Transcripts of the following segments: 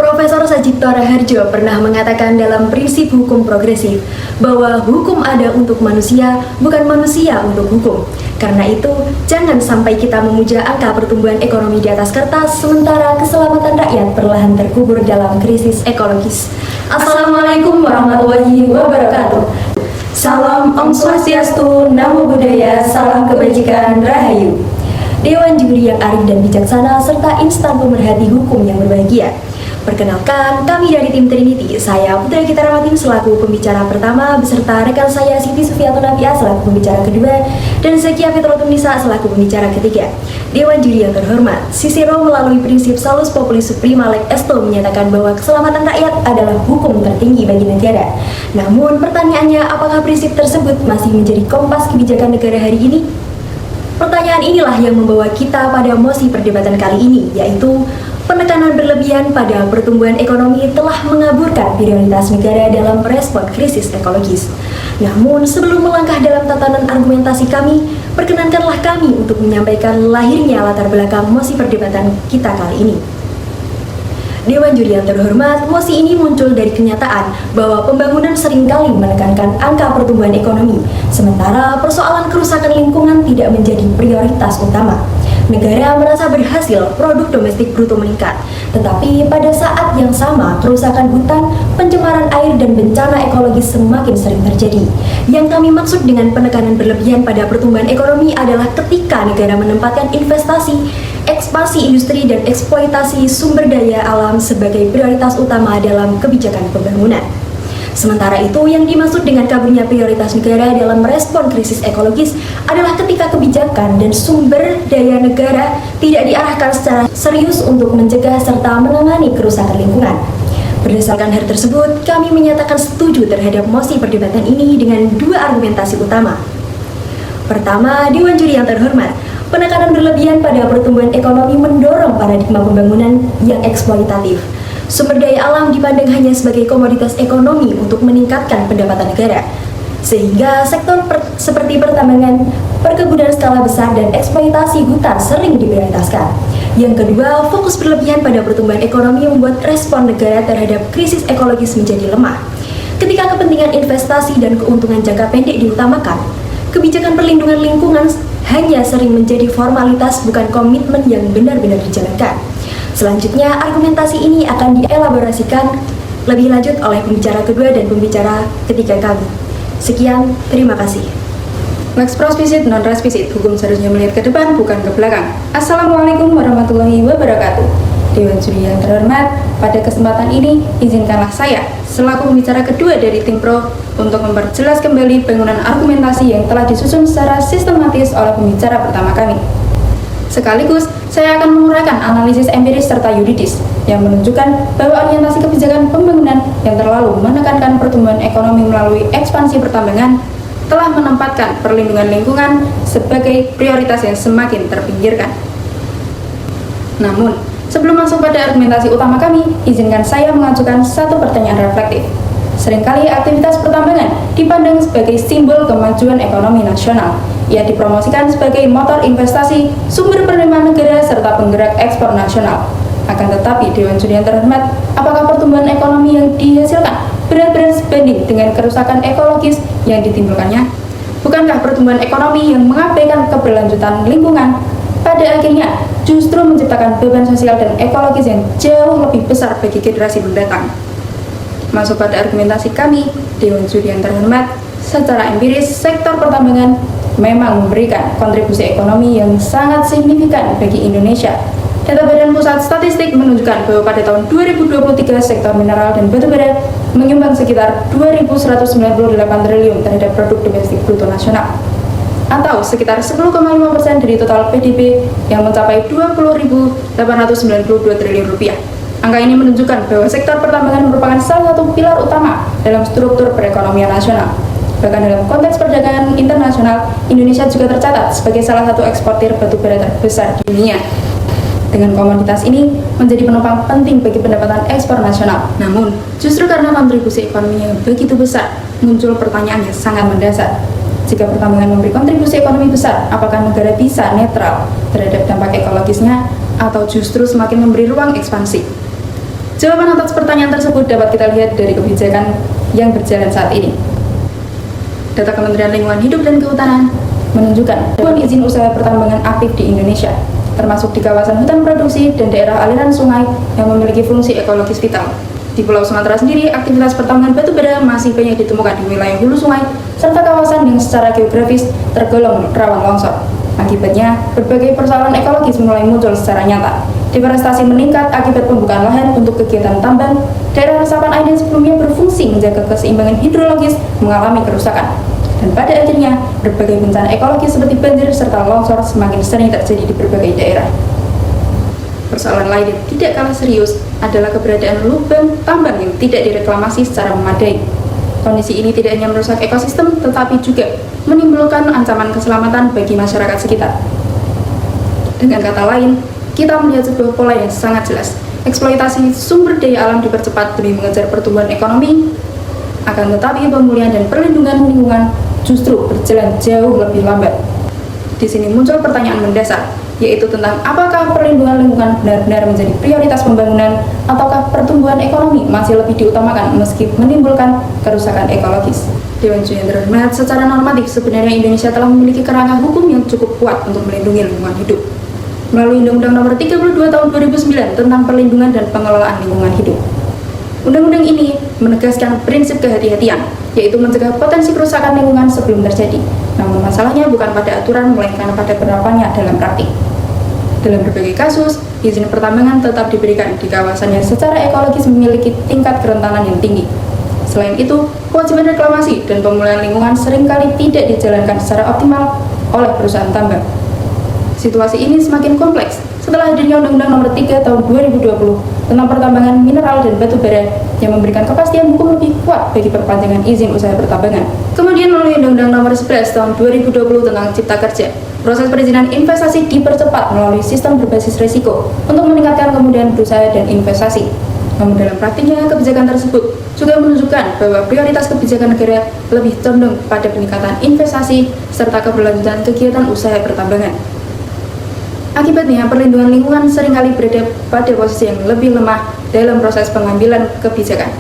Profesor Sajipto Raharjo pernah mengatakan dalam prinsip hukum progresif bahwa hukum ada untuk manusia, bukan manusia untuk hukum. Karena itu, jangan sampai kita memuja angka pertumbuhan ekonomi di atas kertas, sementara keselamatan rakyat perlahan terkubur dalam krisis ekologis. Assalamualaikum warahmatullahi wabarakatuh. Salam Om Swastiastu, Namo Buddhaya, salam kebajikan, Rahayu. Dewan Juri yang arif dan bijaksana, serta instan pemerhati hukum yang berbahagia. Perkenalkan, kami dari tim Trinity. Saya Putri Gita Ramatin selaku pembicara pertama, beserta rekan saya Siti Sufiatun Nabia selaku pembicara kedua, dan Zakia Fitrotum Nisa selaku pembicara ketiga. Dewan Juri yang terhormat, Cicero melalui prinsip Salus Populi Suprema Lex Esto menyatakan bahwa keselamatan rakyat adalah hukum tertinggi bagi negara. Namun pertanyaannya, apakah prinsip tersebut masih menjadi kompas kebijakan negara hari ini? Pertanyaan inilah yang membawa kita pada mosi perdebatan kali ini, yaitu penekanan berlebihan pada pertumbuhan ekonomi telah mengaburkan prioritas negara dalam merespon krisis ekologis. Namun, sebelum melangkah dalam tatanan argumentasi kami, perkenankanlah kami untuk menyampaikan lahirnya latar belakang mosi perdebatan kita kali ini. Dewan Juri yang terhormat, mosi ini muncul dari kenyataan bahwa pembangunan seringkali menekankan angka pertumbuhan ekonomi, sementara persoalan kerusakan lingkungan tidak menjadi prioritas utama. Negara merasa berhasil, produk domestik bruto meningkat, tetapi pada saat yang sama kerusakan hutan, pencemaran air dan bencana ekologis semakin sering terjadi. Yang kami maksud dengan penekanan berlebihan pada pertumbuhan ekonomi adalah ketika negara menempatkan investasi, ekspansi industri dan eksploitasi sumber daya alam sebagai prioritas utama dalam kebijakan pembangunan. Sementara itu, yang dimaksud dengan kaburnya prioritas negara dalam merespon krisis ekologis adalah ketika kebijakan dan sumber daya negara tidak diarahkan secara serius untuk mencegah serta menangani kerusakan lingkungan. Berdasarkan hal tersebut, kami menyatakan setuju terhadap mosi perdebatan ini dengan dua argumentasi utama. Pertama, Dewan Juri yang terhormat, penekanan berlebihan pada pertumbuhan ekonomi mendorong paradigma pembangunan yang eksploitatif. Sumber daya alam dipandang hanya sebagai komoditas ekonomi untuk meningkatkan pendapatan negara, sehingga sektor seperti pertambangan, perkebunan skala besar, dan eksploitasi hutan sering diprioritaskan. Yang kedua, fokus berlebihan pada pertumbuhan ekonomi membuat respon negara terhadap krisis ekologis menjadi lemah. Ketika kepentingan investasi dan keuntungan jangka pendek diutamakan, kebijakan perlindungan lingkungan hanya sering menjadi formalitas, bukan komitmen yang benar-benar dijalankan. Selanjutnya, argumentasi ini akan dielaborasikan lebih lanjut oleh pembicara kedua dan pembicara ketiga kami. Sekian, terima kasih. Lex prospicit non res visit, hukum seharusnya melihat ke depan bukan ke belakang. Assalamualaikum warahmatullahi wabarakatuh. Dewan Juri yang terhormat, pada kesempatan ini izinkanlah saya selaku pembicara kedua dari tim Pro untuk memperjelas kembali bangunan argumentasi yang telah disusun secara sistematis oleh pembicara pertama kami. Sekaligus, saya akan menguraikan analisis empiris serta yuridis yang menunjukkan bahwa orientasi kebijakan pembangunan yang terlalu menekankan pertumbuhan ekonomi melalui ekspansi pertambangan telah menempatkan perlindungan lingkungan sebagai prioritas yang semakin terpinggirkan. Namun, sebelum masuk pada argumentasi utama kami, izinkan saya mengajukan satu pertanyaan reflektif. Seringkali aktivitas pertambangan dipandang sebagai simbol kemajuan ekonomi nasional. Ia dipromosikan sebagai motor investasi, sumber penerimaan negara, serta penggerak ekspor nasional. Akan tetapi, Dewan Juri yang terhormat, apakah pertumbuhan ekonomi yang dihasilkan benar-benar sebanding dengan kerusakan ekologis yang ditimbulkannya? Bukankah pertumbuhan ekonomi yang mengabaikan keberlanjutan lingkungan pada akhirnya justru menciptakan beban sosial dan ekologis yang jauh lebih besar bagi generasi mendatang? Masuk pada argumentasi kami, Dewan Juri yang terhormat, secara empiris sektor pertambangan memang memberikan kontribusi ekonomi yang sangat signifikan bagi Indonesia. Data Badan Pusat Statistik menunjukkan bahwa pada tahun 2023 sektor mineral dan batubara menyumbang sekitar 2.198 triliun terhadap produk domestik bruto nasional, atau sekitar 10,5% dari total PDB yang mencapai 20.892 triliun rupiah. Angka ini menunjukkan bahwa sektor pertambangan merupakan salah satu pilar utama dalam struktur perekonomian nasional. Bahkan dalam konteks perdagangan internasional, Indonesia juga tercatat sebagai salah satu eksportir batubara terbesar di dunia. Dengan komoditas ini menjadi penopang penting bagi pendapatan ekspor nasional. Namun, justru karena kontribusi ekonominya yang begitu besar, muncul pertanyaan yang sangat mendasar. Jika pertambangan memberi kontribusi ekonomi besar, apakah negara bisa netral terhadap dampak ekologisnya atau justru semakin memberi ruang ekspansi? Jawaban atas pertanyaan tersebut dapat kita lihat dari kebijakan yang berjalan saat ini. Data Kementerian Lingkungan Hidup dan Kehutanan menunjukkan izin usaha pertambangan aktif di Indonesia, termasuk di kawasan hutan produksi dan daerah aliran sungai yang memiliki fungsi ekologis vital. Di Pulau Sumatera sendiri, aktivitas pertambangan batu bara masih banyak ditemukan di wilayah hulu sungai, serta kawasan yang secara geografis tergolong rawan longsor. Akibatnya, berbagai persoalan ekologis mulai muncul secara nyata. Deforestasi meningkat akibat pembukaan lahan untuk kegiatan tambang, daerah resapan air yang sebelumnya berfungsi menjaga keseimbangan hidrologis mengalami kerusakan. Dan pada akhirnya, berbagai bencana ekologis seperti banjir serta longsor semakin sering terjadi di berbagai daerah. Persoalan lain yang tidak kalah serius adalah keberadaan lubang tambang yang tidak direklamasi secara memadai. Kondisi ini tidak hanya merusak ekosistem, tetapi juga menimbulkan ancaman keselamatan bagi masyarakat sekitar. Dengan kata lain, kita melihat sebuah pola yang sangat jelas. Eksploitasi sumber daya alam dipercepat demi mengejar pertumbuhan ekonomi, akan tetapi pemulihan dan perlindungan lingkungan justru berjalan jauh lebih lambat. Di sini muncul pertanyaan mendasar, yaitu tentang apakah perlindungan lingkungan benar-benar menjadi prioritas pembangunan ataukah pertumbuhan ekonomi masih lebih diutamakan meski menimbulkan kerusakan ekologis. Dewan Juri yang terhormat, secara normatif sebenarnya Indonesia telah memiliki kerangka hukum yang cukup kuat untuk melindungi lingkungan hidup. Melalui Undang-Undang Nomor 32 Tahun 2009 tentang Perlindungan dan Pengelolaan Lingkungan Hidup. Undang-undang ini menegaskan prinsip kehati-hatian, yaitu mencegah potensi kerusakan lingkungan sebelum terjadi. Namun masalahnya bukan pada aturan, melainkan pada penerapannya dalam praktik. Dalam berbagai kasus, izin pertambangan tetap diberikan di kawasan yang secara ekologis memiliki tingkat kerentanan yang tinggi. Selain itu, kewajiban reklamasi dan pemulihan lingkungan seringkali tidak dijalankan secara optimal oleh perusahaan tambang. Situasi ini semakin kompleks setelah hadirnya Undang-Undang Nomor 3 Tahun 2020 tentang pertambangan mineral dan batu bara yang memberikan kepastian hukum lebih kuat bagi perpanjangan izin usaha pertambangan. Kemudian melalui Undang-Undang Nomor 11 Tahun 2020 tentang Cipta Kerja, proses perizinan investasi dipercepat melalui sistem berbasis risiko untuk meningkatkan kemudahan berusaha dan investasi. Namun dalam praktiknya, kebijakan tersebut juga menunjukkan bahwa prioritas kebijakan negara lebih condong pada peningkatan investasi serta keberlanjutan kegiatan usaha pertambangan. Akibatnya, perlindungan lingkungan seringkali berada pada posisi yang lebih lemah dalam proses pengambilan kebijakan.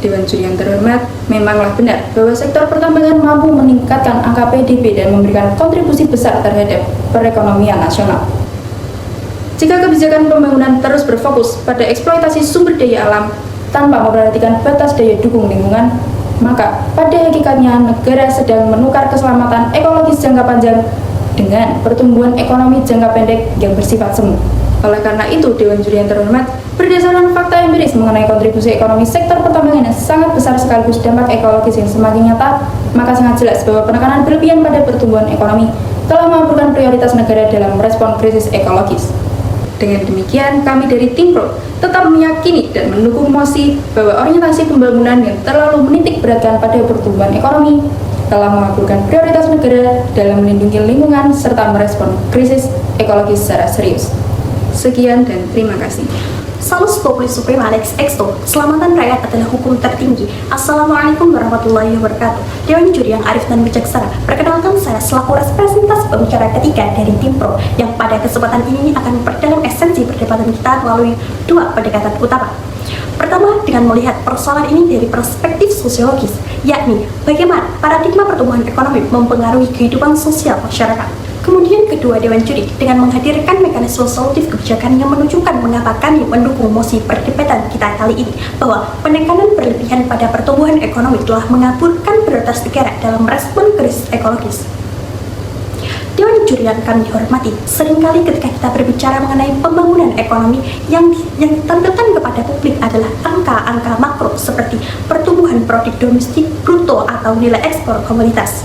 Dewan Juri yang terhormat, memanglah benar bahwa sektor pertambangan mampu meningkatkan angka PDB dan memberikan kontribusi besar terhadap perekonomian nasional. Jika kebijakan pembangunan terus berfokus pada eksploitasi sumber daya alam tanpa memperhatikan batas daya dukung lingkungan, maka pada hakikatnya negara sedang menukar keselamatan ekologis jangka panjang dengan pertumbuhan ekonomi jangka pendek yang bersifat semu. Oleh karena itu, Dewan Juri yang terhormat, berdasarkan fakta empiris mengenai kontribusi ekonomi sektor pertambangan yang sangat besar sekaligus dampak ekologis yang semakin nyata, maka sangat jelas bahwa penekanan berlebihan pada pertumbuhan ekonomi telah merupakan prioritas negara dalam merespon krisis ekologis. Dengan demikian, kami dari Tim Pro tetap meyakini dan mendukung mosi bahwa orientasi pembangunan yang terlalu menitik beratkan pada pertumbuhan ekonomi telah mengabulkan prioritas negara dalam melindungi lingkungan serta merespon krisis ekologis secara serius. Sekian dan terima kasih. Salus Populi Suprema Lex Exto, keselamatan rakyat adalah hukum tertinggi. Assalamualaikum warahmatullahi wabarakatuh. Dewan Juri yang arif dan bijaksana, perkenalkan saya selaku representasi pembicara ketiga dari Tim Pro yang pada kesempatan ini akan memperdalam esensi perdebatan kita melalui dua pendekatan utama. Pertama, dengan melihat persoalan ini dari perspektif sosiologis, yakni bagaimana paradigma pertumbuhan ekonomi mempengaruhi kehidupan sosial masyarakat. Kemudian kedua, Dewan Juri dengan menghadirkan mekanisme solutif kebijakan yang menunjukkan mengapa kami mendukung mosi perdebatan kita kali ini, bahwa penekanan berlebihan pada pertumbuhan ekonomi telah mengabulkan prioritas negara dalam merespon krisis ekologis. Dewan Juri yang kami hormati, seringkali ketika kita berbicara mengenai pembangunan ekonomi yang ditampilkan kepada publik adalah angka-angka makro seperti pertumbuhan produk domestik bruto atau nilai ekspor komoditas.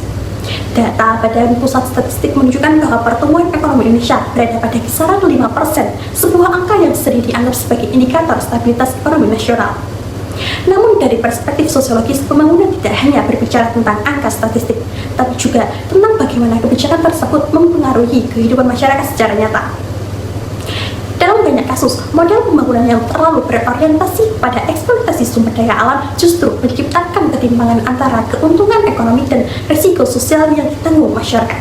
Data Badan Pusat Statistik menunjukkan bahwa pertumbuhan ekonomi Indonesia berada pada kisaran 5%, sebuah angka yang sering dianggap sebagai indikator stabilitas ekonomi nasional. Namun dari perspektif sosiologis, pembangunan tidak hanya berbicara tentang angka statistik, tapi juga tentang bagaimana kebijakan tersebut mempengaruhi kehidupan masyarakat secara nyata. Dalam banyak kasus, model pembangunan yang terlalu berorientasi pada eksploitasi sumber daya alam justru menciptakan ketimpangan antara keuntungan ekonomi dan risiko sosial yang ditanggung masyarakat.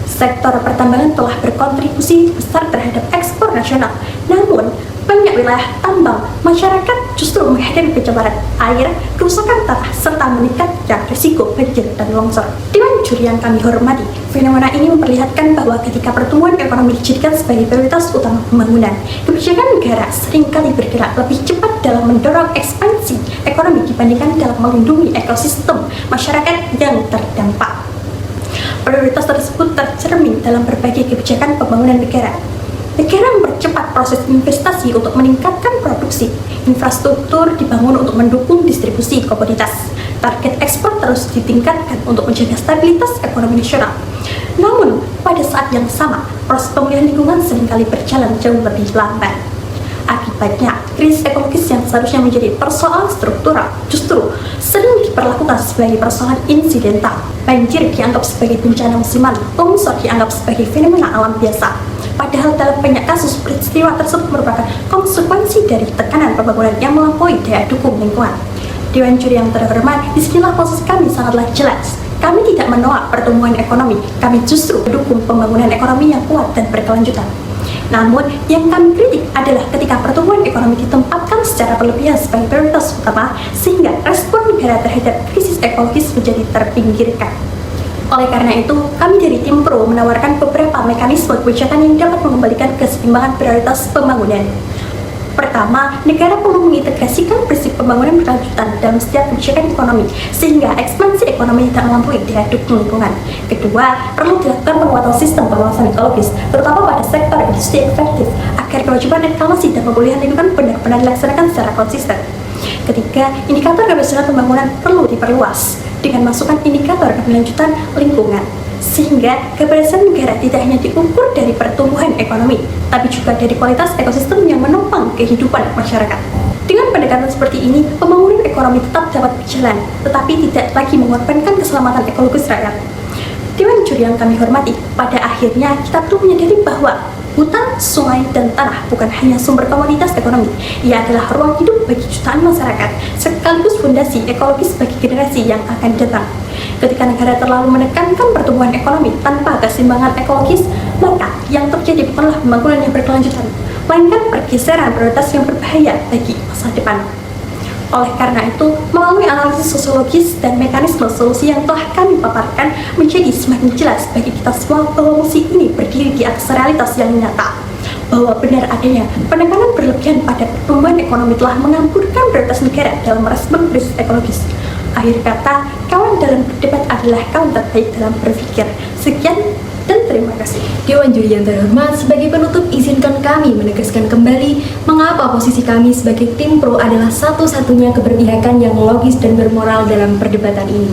Sektor pertambangan telah berkontribusi besar terhadap ekspor nasional, namun banyak wilayah tambang, masyarakat justru menghadapi pencemaran air, kerusakan tanah, serta meningkatkan risiko banjir dan longsor. Dewan juri yang kami hormati, fenomena ini memperlihatkan bahwa ketika pertumbuhan ekonomi dijadikan sebagai prioritas utama pembangunan, kebijakan negara seringkali bergerak lebih cepat dalam mendorong ekspansi ekonomi dibandingkan dalam melindungi ekosistem masyarakat yang terdampak. Prioritas tersebut tercermin dalam berbagai kebijakan pembangunan negara. Negara mempercepat proses investasi untuk meningkatkan produksi, infrastruktur dibangun untuk mendukung distribusi komoditas. Target ekspor terus ditingkatkan untuk menjaga stabilitas ekonomi nasional. Namun, pada saat yang sama, proses pemulihan lingkungan seringkali berjalan jauh lebih lambat. Akibatnya, krisis ekologis yang seharusnya menjadi persoalan struktural justru sering diperlakukan sebagai persoalan insidental. Banjir dianggap sebagai bencana musiman, longsor dianggap sebagai fenomena alam biasa. Padahal dalam banyak kasus, peristiwa tersebut merupakan konsekuensi dari tekanan pembangunan yang melampaui daya dukung lingkungan. Dewan juri yang terhormat, disinilah posisi kami sangatlah jelas. Kami tidak menolak pertumbuhan ekonomi, kami justru mendukung pembangunan ekonomi yang kuat dan berkelanjutan. Namun, yang kami kritik adalah ketika pertumbuhan ekonomi ditempatkan secara berlebihan sebagai prioritas utama, sehingga respon negara terhadap krisis ekologis menjadi terpinggirkan. Oleh karena itu, kami dari tim Pro menawarkan beberapa mekanisme kebijakan yang dapat mengembalikan keseimbangan prioritas pembangunan. Pertama, negara perlu mengintegrasikan prinsip pembangunan berkelanjutan dalam setiap kebijakan ekonomi, sehingga ekspansi ekonomi tidak melampaui daya dukung lingkungan. Kedua, perlu dilakukan penguatan sistem pengawasan ekologis, terutama pada sektor industri efektif, agar kewajiban reklamasi dan pemulihan lingkungan benar-benar dilaksanakan secara konsisten. Ketiga, indikator keberhasilan pembangunan perlu diperluas dengan masukan indikator keberlanjutan lingkungan, sehingga keberhasilan negara tidak hanya diukur dari pertumbuhan ekonomi, tapi juga dari kualitas ekosistem yang menopang kehidupan masyarakat. Dengan pendekatan seperti ini, pembangunan ekonomi tetap dapat berjalan, tetapi tidak lagi mengorbankan keselamatan ekologis rakyat. Dewan juri yang kami hormati, pada akhirnya kita perlu menyadari bahwa hutan, sungai, dan tanah bukan hanya sumber komoditas ekonomi, ia adalah ruang hidup bagi jutaan masyarakat, sekaligus fondasi ekologis bagi generasi yang akan datang. Ketika negara terlalu menekankan pertumbuhan ekonomi tanpa keseimbangan ekologis, maka yang terjadi bukanlah pembangunan yang berkelanjutan, melainkan pergeseran prioritas yang berbahaya bagi masa depan. Oleh karena itu, melalui analisis sosiologis dan mekanisme solusi yang telah kami paparkan, menjadi semakin jelas bagi kita semua bahwa musik ini berdiri di atas realitas yang nyata, bahwa benar adanya penekanan berlebihan pada pertumbuhan ekonomi telah mengamburkan prioritas negara dalam merespon krisis ekologis. Akhir kata, kawan dalam berdebat adalah kawan terbaik dalam berpikir. Sekian dan terima kasih. Dewan juri yang terhormat, sebagai penutup izinkan kami menegaskan kembali mengapa posisi kami sebagai tim Pro adalah satu-satunya keberpihakan yang logis dan bermoral dalam perdebatan ini.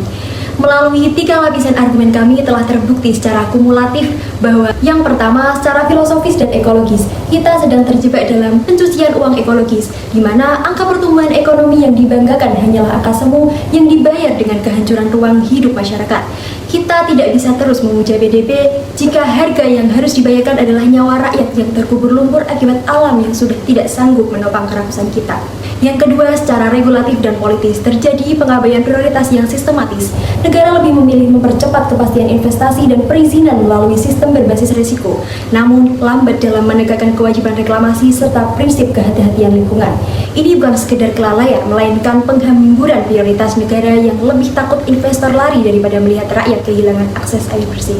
Melalui 3 lapisan argumen kami telah terbukti secara kumulatif bahwa yang pertama, secara filosofis dan ekologis, kita sedang terjebak dalam pencucian uang ekologis, di mana angka pertumbuhan ekonomi yang dibanggakan hanyalah angka semu yang dibayar dengan kehancuran ruang hidup masyarakat. Kita tidak bisa terus memuja PDB jika harga yang harus dibayarkan adalah nyawa rakyat yang terkubur lumpur akibat alam yang sudah tidak sanggup menopang kerakusan kita. Yang kedua, secara regulatif dan politis terjadi pengabaian prioritas yang sistematis. Negara lebih memilih mempercepat kepastian investasi dan perizinan melalui sistem berbasis risiko, namun lambat dalam menegakkan kewajiban reklamasi serta prinsip kehati-hatian lingkungan. Ini bukan sekedar kelalaian, melainkan penghamburan prioritas negara yang lebih takut investor lari daripada melihat rakyat kehilangan akses air bersih.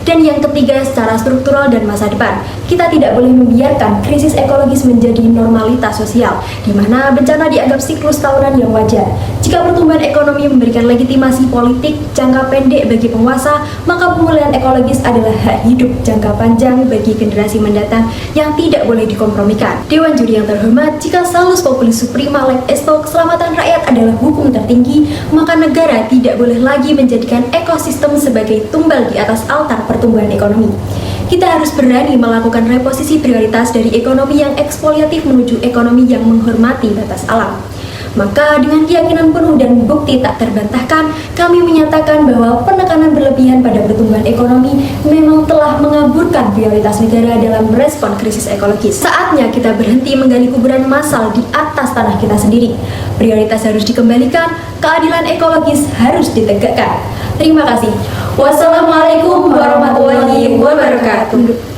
Dan yang ketiga, secara struktural dan masa depan, kita tidak boleh membiarkan krisis ekologis menjadi normalitas sosial, di mana bencana dianggap siklus tahunan yang wajar. Jika pertumbuhan ekonomi memberikan legitimasi politik jangka pendek bagi penguasa, maka pemulihan ekologis adalah hak hidup jangka panjang bagi generasi mendatang yang tidak boleh dikompromikan. Dewan juri yang terhormat, jika salus populis suprema leg esto, keselamatan rakyat adalah hukum tertinggi, maka negara tidak boleh lagi menjadikan ekosistem sebagai tumbal di atas altar pertumbuhan ekonomi. Kita harus berani melakukan reposisi prioritas dari ekonomi yang ekspoliatif menuju ekonomi yang menghormati batas alam. Maka dengan keyakinan penuh dan bukti tak terbantahkan, kami menyatakan bahwa penekanan berlebihan pada pertumbuhan ekonomi memang telah mengaburkan prioritas negara dalam merespon krisis ekologis. Saatnya kita berhenti menggali kuburan massal di atas tanah kita sendiri. Prioritas harus dikembalikan, keadilan ekologis harus ditegakkan. Terima kasih. Wassalamualaikum warahmatullahi wabarakatuh.